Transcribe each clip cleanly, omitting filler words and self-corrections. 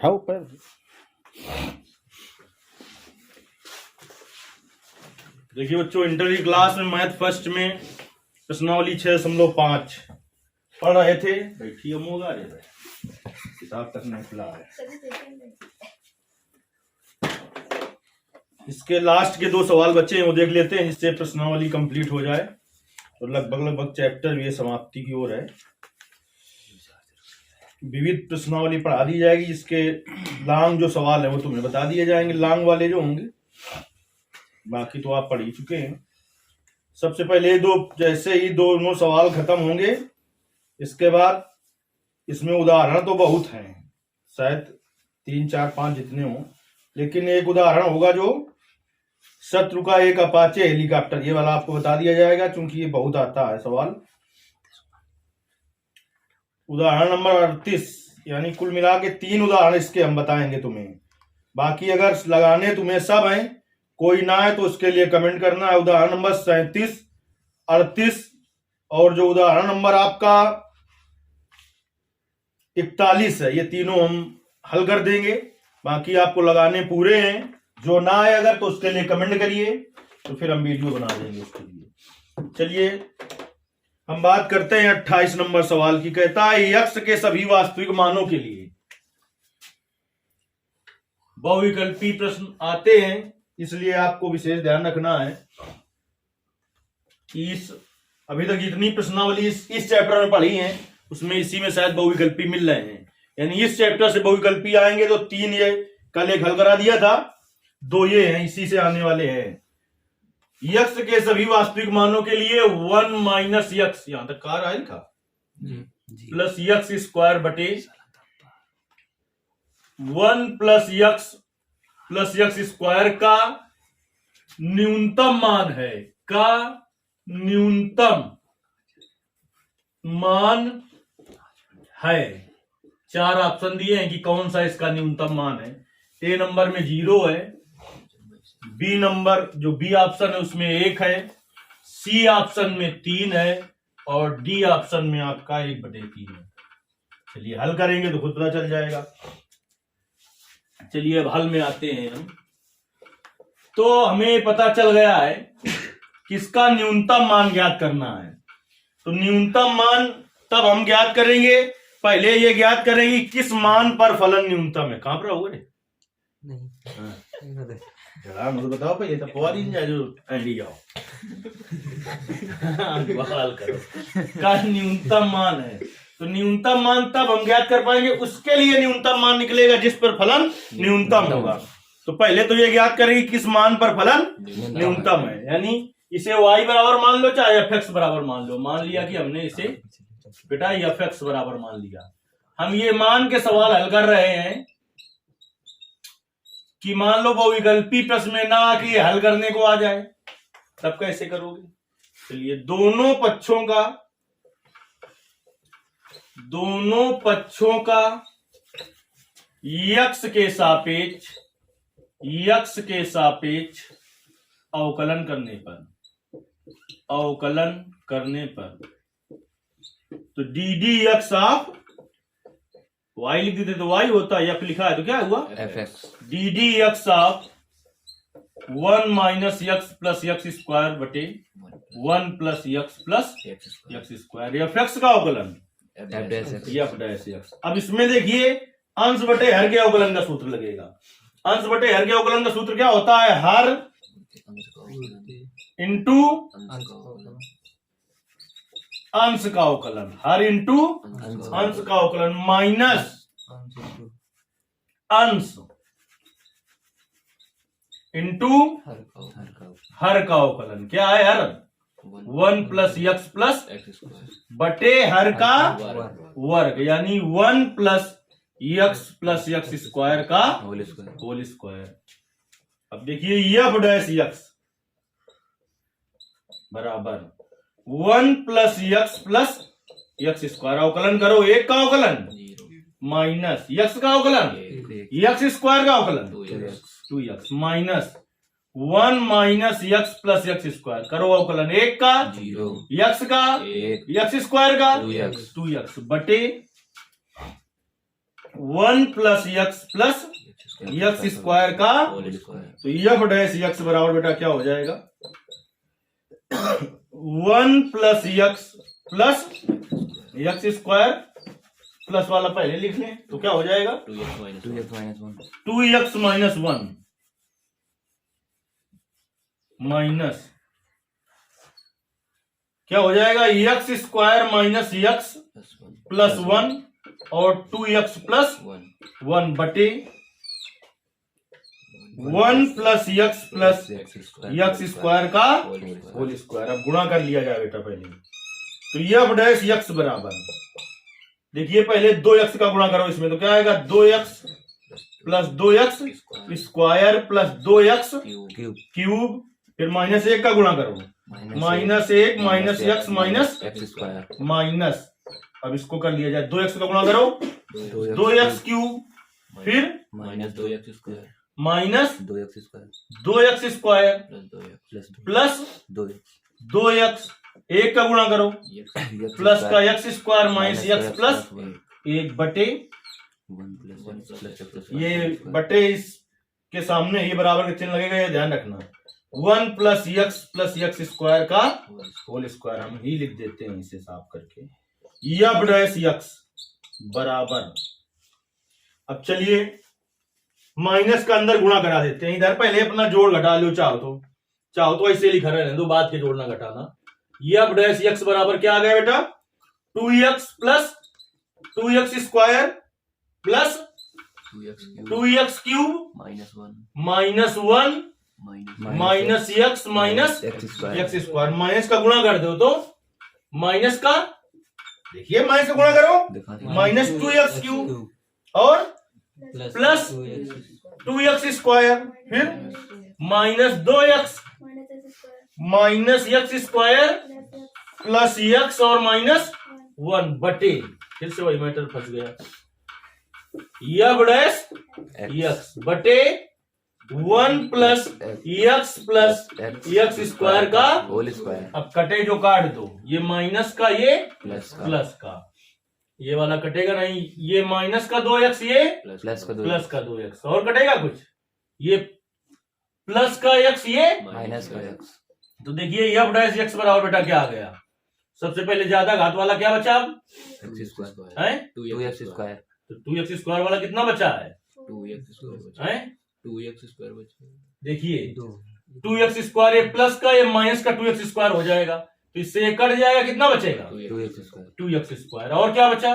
उठाओ पर। देखिए बच्चों, इंटर की क्लास में मैथ फर्स्ट में प्रश्नावली 6.5 पढ़ रहे थे। बैठिए मोगा रे किताब तक नहीं खुला है। इसके लास्ट के 2 सवाल बच्चे हैं, वो देख लेते हैं जिससे प्रश्नावली कंप्लीट हो जाए। तो लगभग चैप्टर ये समाप्ति की ओर है। विविध प्रश्नावली पढ़ा दी जाएगी, जिसके लॉन्ग जो सवाल है वो तुम्हें बता दिए जाएंगे, लॉन्ग वाले जो होंगे। बाकी तो आप पढ़ ही चुके हैं। सबसे पहले जैसे ही दोनों सवाल खत्म होंगे, इसके बाद इसमें उदाहरण तो बहुत हैं, शायद 3, 4, 5 जितने हों, लेकिन एक उदाहरण होगा जो शत्रु का एक अपाचे हेलीकॉप्टर, ये वाला आपको बता दिया जाएगा, क्योंकि ये बहुत आता है सवाल। उदाहरण नंबर 38, यानी कुल मिला के 3 उदाहरण इसके हम बताएंगे तुम्हें। बाकी अगर लगाने तुम्हें सब हैं, कोई ना है तो उसके लिए कमेंट करना है। उदाहरण नंबर 37, 38 और जो उदाहरण नंबर आपका 41 है, ये तीनों हम हल कर देंगे। बाकी आपको लगाने पूरे हैं, जो ना है अगर तो उसके लिए कमेंट करिए, तो फिर हम वीडियो बना देंगे उसके लिए। चलिए हम बात करते हैं 28 नंबर सवाल की। कहता है यक्स के सभी वास्तविक मानों के लिए बहुविकल्पी प्रश्न आते हैं, इसलिए आपको विशेष ध्यान रखना है कि अभी तक जितनी प्रश्नावली इस चैप्टर में पढ़ी है, उसमें इसी में शायद बहुविकल्पी मिल रहे हैं। यानी इस चैप्टर से बहुविकल्पी आएंगे तो 3 ये कल एक हल करा दिया था, 2 ये हैं, इसी से आने वाले हैं। यक्स के सभी वास्तविक मानों के लिए 1 माइनस यक्स, यहां तक कहा रहा लिखा, प्लस यक्स स्क्वायर बटे 1 प्लस यक्स स्क्वायर का न्यूनतम मान है, का न्यूनतम मान है। 4 ऑप्शन दिए हैं कि कौन सा इसका न्यूनतम मान है। ए नंबर में 0 है, बी नंबर जो बी ऑप्शन है उसमें 1 है, सी ऑप्शन में 3 है और डी ऑप्शन में आपका 1/3 है। चलिए हल करेंगे तो खुद पता चल जाएगा। चलिए अब हल में आते हैं हम। तो हमें पता चल गया है कि इसका न्यूनतम मान ज्ञात करना है। तो न्यूनतम मान तब हम ज्ञात करेंगे, पहले ये ज्ञात करेंगे किस मान पर फलन न्यूनतम है। कहां पर होगा नहीं मुझे बताओ पहले, तो पवा दिन जाए जो एंडी जाओ बहाल करो का न्यूनतम मान है। तो न्यूनतम मान तब हम ज्ञात कर पाएंगे, उसके लिए न्यूनतम मान निकलेगा जिस पर फलन न्यूनतम होगा। तो पहले तो ये ज्ञात करेंगे किस मान पर फलन न्यूनतम है, यानी इसे y बराबर मान लो चाहे fx बराबर मान लो। मान लिया कि हमने इसे बेटा fx बराबर मान लिया। हम ये मान के सवाल हल कर रहे हैं कि मान लो बहुविकल्पी प्रश्न में ना कि हल करने को आ जाए, तब कैसे करोगे। चलिए दोनों पक्षों का यक्स के सापेक्ष अवकलन करने पर तो dd यक्स ऑफ y लिख देते तो y होता है, f लिखा है तो क्या हुआ fx। dd x of 1 minus x plus x square बटे 1 प्लस यक्स स्क्वायर, fx का अवकलन f डैश यक्स। अब इसमें देखिए अंश बटे हर के अवकलन का सूत्र लगेगा। अंश बटे हर के अवकलन का सूत्र क्या होता है, हर इंटू अंश का अवकलन, हर इंटू अंश का अवकलन माइनस अंश इंटू हर का अवकलन। क्या है हर 1 प्लस यक्स प्लस बटे हर का वर्ग, यानी 1 प्लस यक्स स्क्वायर का होल स्क्वायर। अब देखिए एफ डैश यक्स बराबर 1 प्लस यक्स स्क्वायर, अवकलन करो, 1 का अवकलन माइनस यक्स का अवकलन यक्स स्क्वायर का अवकलन 2x minus 1 minus x plus x square, करो अवकलन, 1 का 0, यक्स का 1, यक्स स्क्वायर का 2x बटे 1 प्लस यक्स प्लस यक्स स्क्वायर का, तो एफ डैश यक्स बराबर बेटा क्या हो जाएगा 1 प्लस यक्स प्लस यक्स स्क्वायर, प्लस वाला पहले लिख लें तो क्या हो जाएगा 2x माइनस 1 माइनस क्या हो जाएगा x square minus x plus 1 और 2x प्लस 1 बटे 1 प्लस यक्स प्लस यक्स स्क्वायर का होल स्क्वायर। अब गुणा कर लिया जाए बेटा पहले, तो एफ डैश यक्स बराबर, देखिए पहले 2x का गुणा करो इसमें, तो क्या आएगा 2x plus 2x square plus 2x cube, फिर माइनस 1 का गुणा करो, minus 1 minus x minus square minus, अब इसको कर लिया जाए 2x का गुणा करो 2x क्यूब, फिर minus 2x square minus 2x square 2x square plus plus 2x 1 का गुणा करो प्लस का x square minus x plus 1 बटे, 1 प्लस ये बटे इसके सामने ये बराबर का चिन्ह लगेगा, ये ध्यान रखना, 1 प्लस x स्क्वायर का होल स्क्वायर हम ही लिख देते हैं इसे साफ करके, एफ डैश यक्स बराबर। अब चलिए माइनस का अंदर गुणा करा देते हैं, इधर पहले अपना जोड़ घटा लो, चाहो तो ऐसे लिखा रहने दो, बाद के जोड़ना घटाना। एफ डैश यक्स बराबर क्या आ गया बेटा 2x plus 2x square plus 2x cube minus 1 minus x minus x square, minus का गुणा कर दो तो माइनस का, देखिए माइनस का गुणा करो माइनस 2x क्यूब और प्लस 2x स्क्वायर, फिर minus 2x minus x square plus x और माइनस 1 बटे, फिर से वही मैटर फंस गया, एफ डैश यक्स बटे 1 plus x plus x square का होल स्क्वायर। अब कटे जो काट दो, ये माइनस का ये प्लस का, ये वाला कटेगा नहीं, ये माइनस का 2x ये प्लस का 2x और कटेगा कुछ, ये प्लस का x ये माइनस का x, तो देखिए एफ डैश एक्स बराबर बेटा क्या आ गया, सबसे पहले ज्यादा घात वाला क्या बचा अब x स्क्वायर है 2x स्क्वायर, तो 2x स्क्वायर वाला कितना बचा है 2x स्क्वायर है, 2x स्क्वायर बचा, देखिए 2x स्क्वायर ये प्लस का ये माइनस का 2x स्क्वायर हो जाएगा, तो इससे ये कट जाएगा, कितना बचेगा 2x स्क्वायर 2x स्क्वायर, और क्या बचा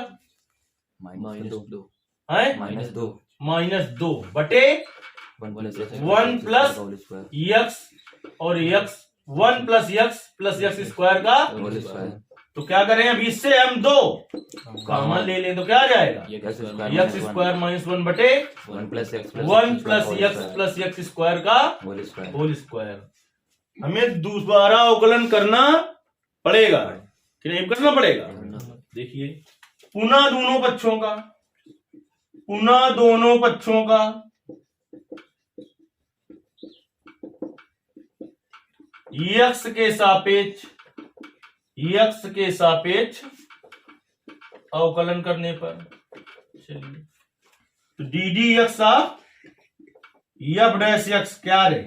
माइनस 2 है माइनस 2 बटे 1 प्लस x और x 1 प्लस x स्क्वायर का होल स्क्वायर, तो क्या करें अब इससे हम 2 कॉमन ले लें तो क्या आ जाएगा x स्क्वायर माइनस 1 बटे 1 plus x plus x square का होल स्क्वायर। हमें दोबारा अवकलन करना पड़ेगा कि नहीं करना पड़ेगा, देखिए पुनः दोनों पक्षों का x के सापेक्ष अवकलन करने पर, चलिए तो D D x of F dash x क्या रे,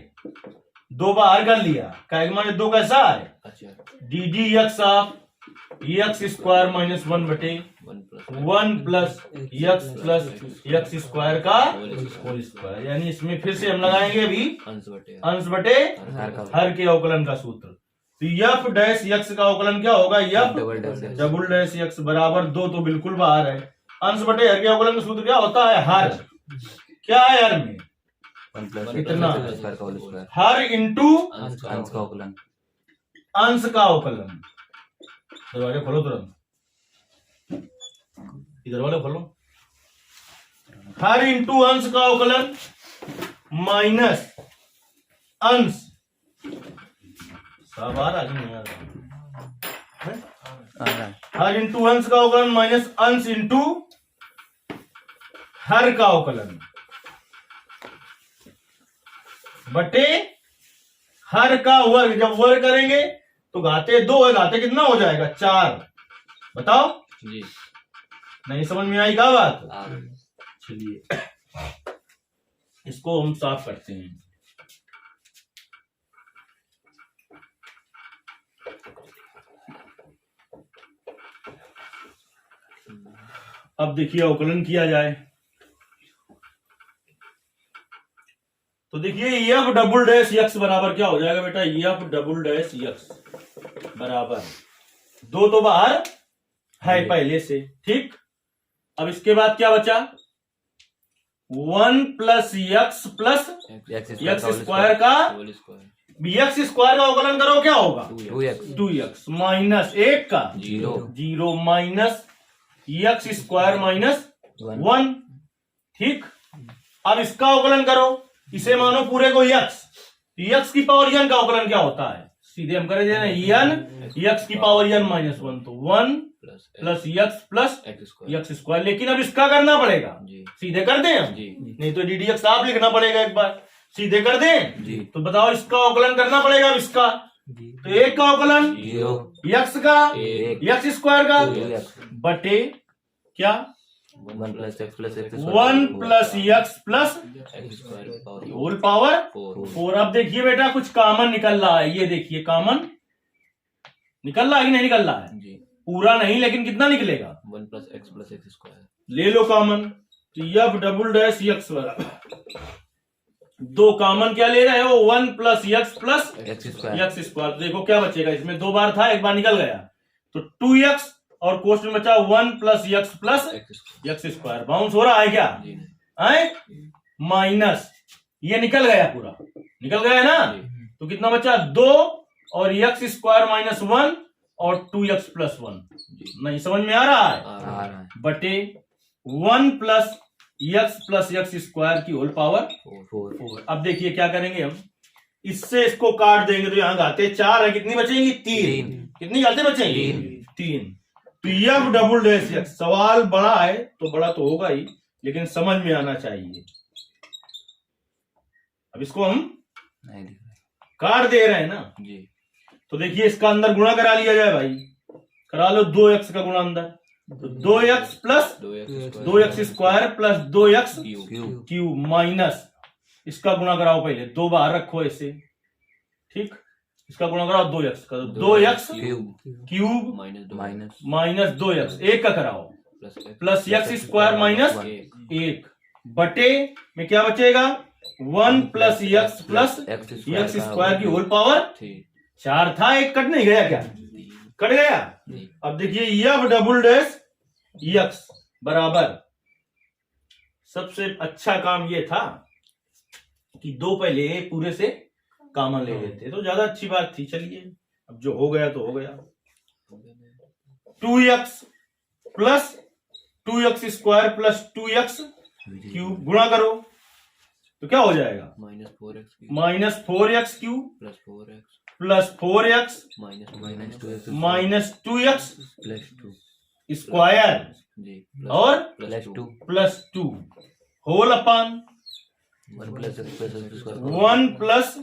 2 बाहर कर लिया, क्या माने 2 कैसा है D D x of x square minus 1 बटे 1 प्लस एक्स स्क्वायर का होल स्क्वायर, यानी इसमें फिर से हम लगाएंगे अभी अंश बटे हर के अवकलन का सूत्र, तो एफ डैश एक्स का अवकलन क्या होगा एफ डबल डैश एक्स बराबर 2 तो बिल्कुल बाहर है, अंश बटे हर के अवकलन का सूत्र क्या होता है हर, क्या है हर में इतना हर इंटू अंश का अवकलन, अंश का अवकलन, दरवाजा खोलो तुरंत, इधर वाले खोलो, हर इंटू अंश का अवकलन माइनस अंश, सब आ रहा नहीं आ रहा, हर इंटू अंश का अवकलन माइनस अंश इंटू हर का अवकलन बटे हर का वर्ग, जब वर्ग करेंगे तो घाते 2 है, घाते कितना हो जाएगा 4, बताओ जी नहीं समझ में आई क्या बात, चलिए इसको हम साफ करते हैं। अब देखिए अवकलन किया जाए तो देखिए एफ डबल डैश यक्स बराबर क्या हो जाएगा बेटा, एफ डबल डैश यक्स बराबर 2 तो बाहर है पहले से, ठीक। अब इसके बाद क्या बचा, 1 प्लस यक्स प्लस यक्स स्क्वायर का यक्स स्क्वायर का अवकलन करो क्या होगा, 2x माइनस 1 का 0 माइनस यक्स स्क्वायर माइनस 1, ठीक। अब इसका अवकलन करो, इसे मानो पूरे को यक्स, यक्स की पावर n का अवकलन क्या होता है, सीधे हम करेंगे ना n यक्स की पावर n माइनस 1, तो 1 प्लस यक्स प्लस यक्स स्क्वायर। लेकिन अब इसका करना पड़ेगा, सीधे कर दें हम, नहीं तो ddx आप लिखना पड़ेगा, एक बार सीधे कर दें। तो बताओ इसका अवकलन करना पड़ेगा, अब इसका तो 1 का अवकलन यक्स का यक्स स्क्वायर का बटे क्या 1 प्लस x प्लस 1 प्लस यक्स प्लस होल पावर 4। अब देखिए बेटा कुछ कॉमन निकल रहा है, ये देखिए कॉमन निकल रहा है कि नहीं निकल रहा है, पूरा नहीं लेकिन कितना निकलेगा 1 प्लस x स्क्वायर, ले लो कॉमन, तो एफ डबल डैश यक्स बराबर 2 कॉमन क्या ले रहे हो, 1 प्लस यक्स प्लस यक्स स्क्वायर। देखो क्या बचेगा, इसमें 2 बार था, एक बार निकल गया, तो 2x और कोष्ट में बचा 1 प्लस यक्स प्लस यक्स स्क्वायर। बाउंस हो रहा है क्या, है माइनस, ये निकल गया, पूरा निकल गया ना, तो कितना बचा 2 और यक्स स्क्वायर माइनस 1 और 2x प्लस 1, नहीं समझ में आ रहा है, बटे 1 प्लस यक्स स्क्वायर की होल पावर 4। अब देखिए क्या करेंगे हम, इससे इसको काट देंगे तो यहां घाते 4 है, कितनी बचेंगी 3, कितनी घाते बचेंगी 3। तो एफ डबल डैश यक्स, सवाल बड़ा है तो बड़ा तो होगा ही, लेकिन समझ में आना चाहिए। अब इसको हम काट दे रहे हैं ना जी, तो देखिए इसका अंदर गुणा करा लिया जाए भाई, करा लो 2x का गुणा अंदर, तो 2x plus 2x square plus 2x cube minus इसका गुणा कराओ, पहले 2 बाहर रखो ऐसे, ठीक। इसका गुणा कराओ 2x का, 2x क्यूब माइनस 2x 1 का कराओ प्लस यक्स स्क्वायर माइनस 1 बटे में क्या बचेगा 1 प्लस यक्स प्लस यक्स स्क्वायर की होल पावर 4 था, 1 कट नहीं गया क्या, कट गया। अब देखिए एफ डबल डैश यक्स बराबर, सबसे अच्छा काम ये था कि 2 पहले पूरे से कॉमन ले लेते तो ज्यादा अच्छी बात थी। चलिए अब जो हो गया तो हो गया, 2x plus 2x square plus 2x cube गुणा करो तो क्या हो जाएगा minus 4x cube plus 4x minus 2x square और plus 2 whole upon 1 plus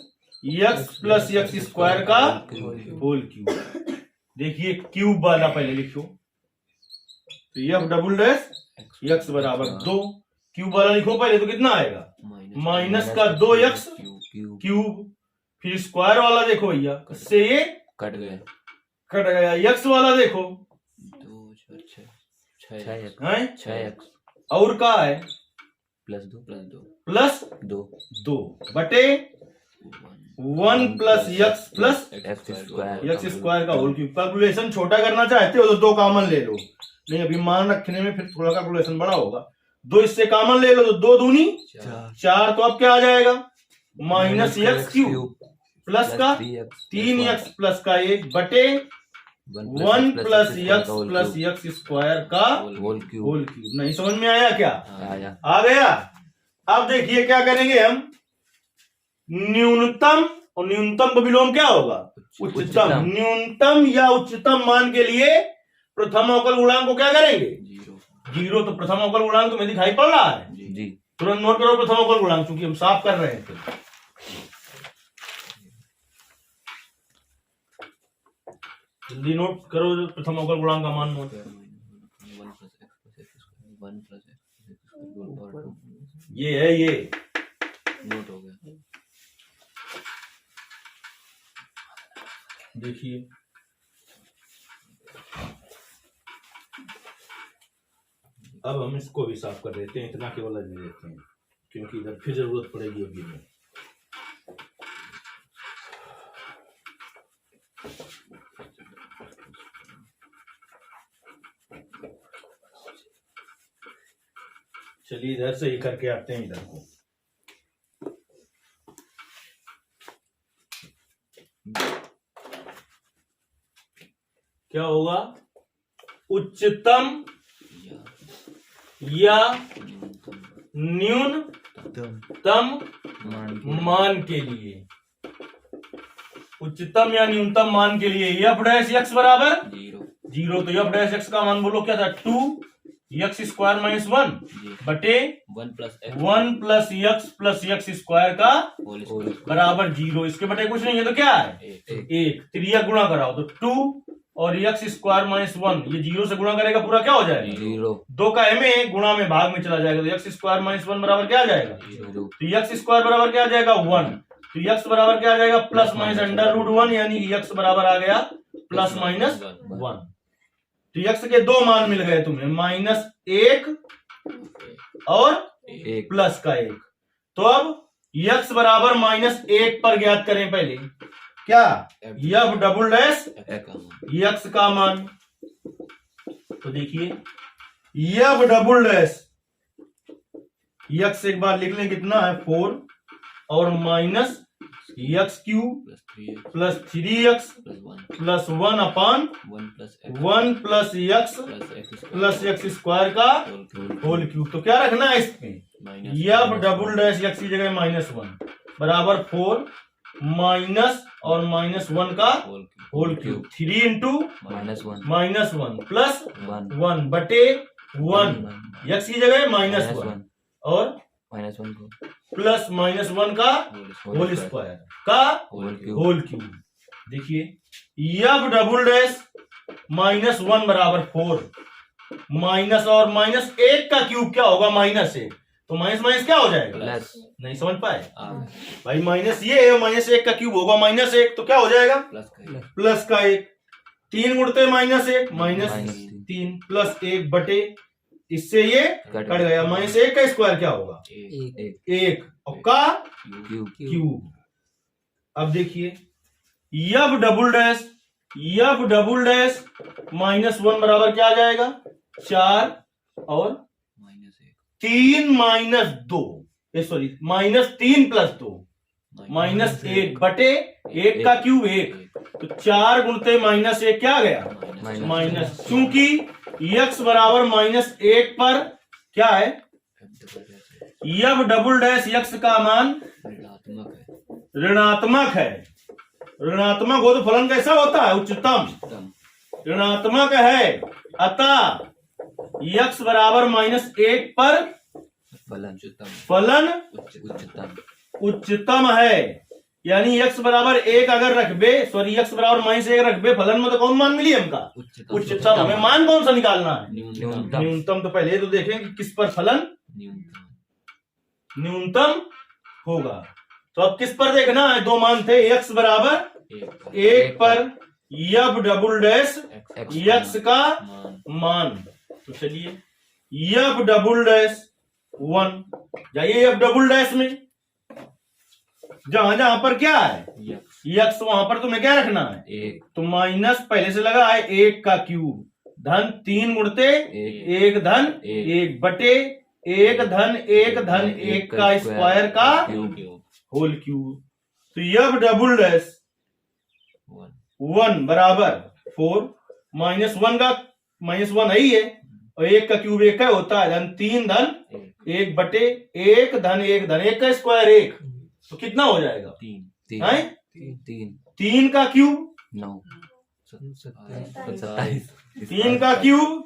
x square का होल क्यूब। देखिए क्यूब वाला पहले लिखो, तो एफ डबल डैश यक्स बराबर 2, क्यूब वाला लिखो पहले तो कितना आएगा माइनस का 2x क्यूब, फिर स्क्वायर वाला देखो भैया, इससे ये कट गया, यक्स वाला देखो 6x और का है प्लस 2 बटे 1 प्लस यक्स स्क्वायर का होल क्यूब। कैलकुलेशन छोटा करना चाहते हो तो 2 कॉमन ले लो, नहीं अभी मान रखने में फिर थोड़ा कैलकुलेशन बड़ा होगा, 2 इससे कॉमन ले लो तो 2 दूनी 4, तो अब क्या आ जाएगा माइनस यक्स क्यूब प्लस का 3x प्लस का 1 बटे 1 प्लस यक्स स्क्वायर का होल क्यूब। नहीं समझ में आया क्या, आ गया। अब देखिए क्या करेंगे हम, न्यूनतम और न्यूनतम का विलोम क्या होगा उच्चतम, न्यूनतम या उच्चतम मान के लिए प्रथम अवकल गुणांक को क्या करेंगे 0, तो प्रथम अवकल गुणांक तुम्हें दिखाई पड़ रहा है जी, तुरंत नोट करो प्रथम अवकल गुणांक, क्योंकि हम साफ कर रहे थे। जल्दी नोट करो प्रथम अवकल गुणांक का मान नोट, ये है ये। नोट हो गया। देखिए अब हम इसको भी साफ कर देते हैं, इतना केवल ले लेते हैं क्योंकि इधर फिर जरूरत पड़ेगी अभी में। चलिए इधर से ही करके आते हैं इधर को। क्या होगा? उच्चतम या न्यूनतम मान के लिए, उच्चतम या न्यूनतम मान के लिए एफ डैश एक्स बराबर 0। तो एफ डैश एक्स का मान बोलो क्या था? 2x² - 1 बटे 1 प्लस एक्स स्क्वायर का बराबर 0। इसके बटे कुछ नहीं है तो क्या है? 1। त्रिया गुणा कराओ तो 2 और x² - 1 ये 0 से गुणा करेगा पूरा क्या हो जाएगा? 0। 2 का m गुणा में भाग में चला जाएगा तो x² - 1 बराबर क्या आ जाएगा? 0। तो x² बराबर क्या आ जाएगा? 1। तो x बराबर क्या आ जाएगा? प्लस माइनस √1 यानी कि x बराबर आ गया प्लस माइनस 1। तो x के दो मान मिल गए तुम्हें, -1 और प्लस का 1। तो अब x बराबर -1 पर ज्ञात करें पहले क्या? f डबल डैश x का मान। तो देखिए f डबल डैश x एक बार लिख लें कितना है? 4 और minus x³ plus 3x plus 1 अपान 1 प्लस x प्लस x² का होल क्यूब। तो क्या रखना है इसमें? f डबल डैश x की जगह -1 बराबर 4 माइनस और -1 का होल क्यूब। 3 इंटू -1 प्लस 1 बटे 1 x की जगह -1 और -1 प्लस -1 का होल स्क्वायर का होल क्यूब। देखिए f डबल डैश -1 बराबर 4 माइनस और -1 का क्यूब क्या होगा? -1। तो माइनस माइनस क्या हो जाएगा? प्लस। नहीं समझ पाए भाई? माइनस ये है, -1 का क्यूब होगा -1 तो क्या हो जाएगा? प्लस का 1। 3 गुणते -1 -3 प्लस 1 बटे इससे ये कट गया। -1 का स्क्वायर क्या होगा? 1 और का क्यूब। अब देखिए f डबल डैश -1 बराबर क्या आ जाएगा? 4 और 3 -2 सॉरी -3 प्लस 2 -1 बटे 1 का क्यूब 1। तो 4 गुणते -1 क्या आ गया? माइनस। क्योंकि x बराबर -1 पर क्या है? f डबल डैश x का मान ऋणात्मक है। ऋणात्मक हो तो फलन कैसा होता है? उच्चतम। ऋणात्मक है अतः x बराबर -1 पर फलन उच्चतम है। यानी x बराबर 1 अगर रखबे x बराबर -1 रखबे फलन में तो कौन मान मिली हमका? उच्चतम। हमें मान कौन सा निकालना है? न्यूनतम। तो पहले तो देखें कि किस पर फलन न्यूनतम होगा। तो अब किस पर देखना है? दो मान थे, x बराबर 1 पर f डबल डैश x का मान। तो चलिए f डबल डैश 1 जाइए f डबल डैश में, जहां जहां पर क्या है x वहां पर तुम्हें क्या रखना है? 1। तो माइनस पहले से लगा है 1 का क्यूब धन 3 गुणते 1 धन 1 बटे 1 धन 1 धन 1 का स्क्वायर का होल क्यूब। तो f डबल डैश 1 बराबर 4 -1 का -1 है ही है और 1 का क्यूब 1 का होता है धन 3 धन 1 बटे 1 धन 1 धन 1 का स्क्वायर 1। तो कितना हो जाएगा? 3 का क्यूब 9 3 का क्यूब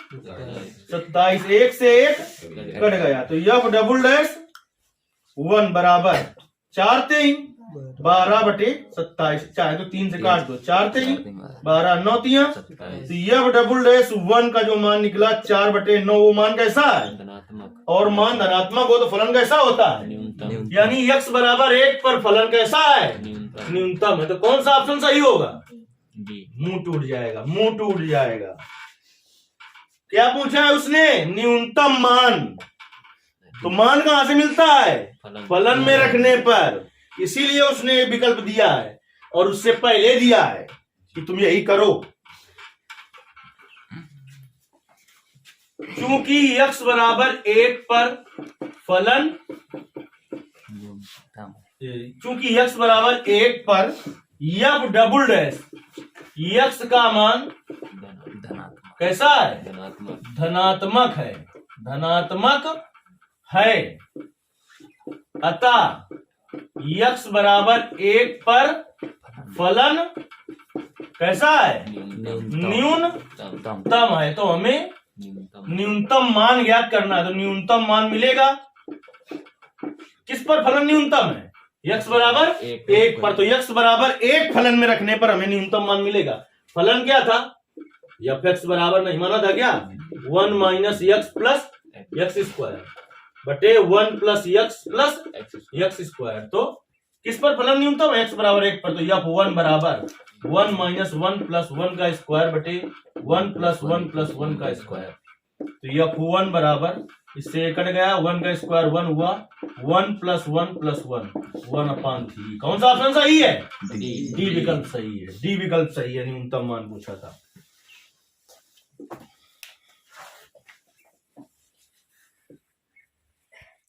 27। 1 से 1 कट गया। तो f डबल डैश 1 बराबर 4 3 12 बटे 27। चाहे तो 3 से काट दो, 4 3 12 9 3। तो f डबल डैश 1 का जो मान निकला 4 बटे 9 वो मान कैसा है? ऋणात्मक और मान धनात्मक हो तो फलन कैसा होता है? न्यूनतम यानी x बराबर 1 पर फलन कैसा है? न्यूनतम न्यूनतम है। तो कौन सा ऑप्शन सही होगा? डी मुंह टूट जाएगा, मुंह टूट जाएगा। क्या पूछा है उसने? न्यूनतम मान। तो मान कहां से मिलता है? फलन में रखने पर। इसीलिए उसने ये विकल्प दिया है और उससे पहले दिया है कि तुम यही करो। चूंकि x बराबर 1 पर फलन, न्यूनतम चूंकि x बराबर 1 पर f डबल डैश x का मान धनात्मक कैसा है? धनात्मक धनात्मक है, धनात्मक है। अतः x बराबर 1 पर फलन कैसा है? न्यूनतम है। तो हमें न्यूनतम मान ज्ञात करना है। तो न्यूनतम मान मिलेगा किस पर फलन न्यूनतम है? x बराबर 1 पर। तो x बराबर 1 फलन में रखने पर हमें न्यूनतम मान मिलेगा। फलन क्या था? f(x) बराबर नहीं माना था क्या? 1 minus x plus x square बटे 1 plus x plus x square. तो किस पर फलन न्यूनतम है? x बराबर 1 पर। तो f1 बराबर 1 माइनस 1 प्लस 1 का स्क्वायर बटे 1 प्लस 1 प्लस 1 का स्क्वायर। तो f1 बराबर, इससे कट गया, 1 का स्क्वायर 1 हुआ, 1 प्लस 1 प्लस 1/3। कौन सा ऑप्शन सही है? डी विकल्प सही है। डी विकल्प सही है। न्यूनतम मान पूछा था।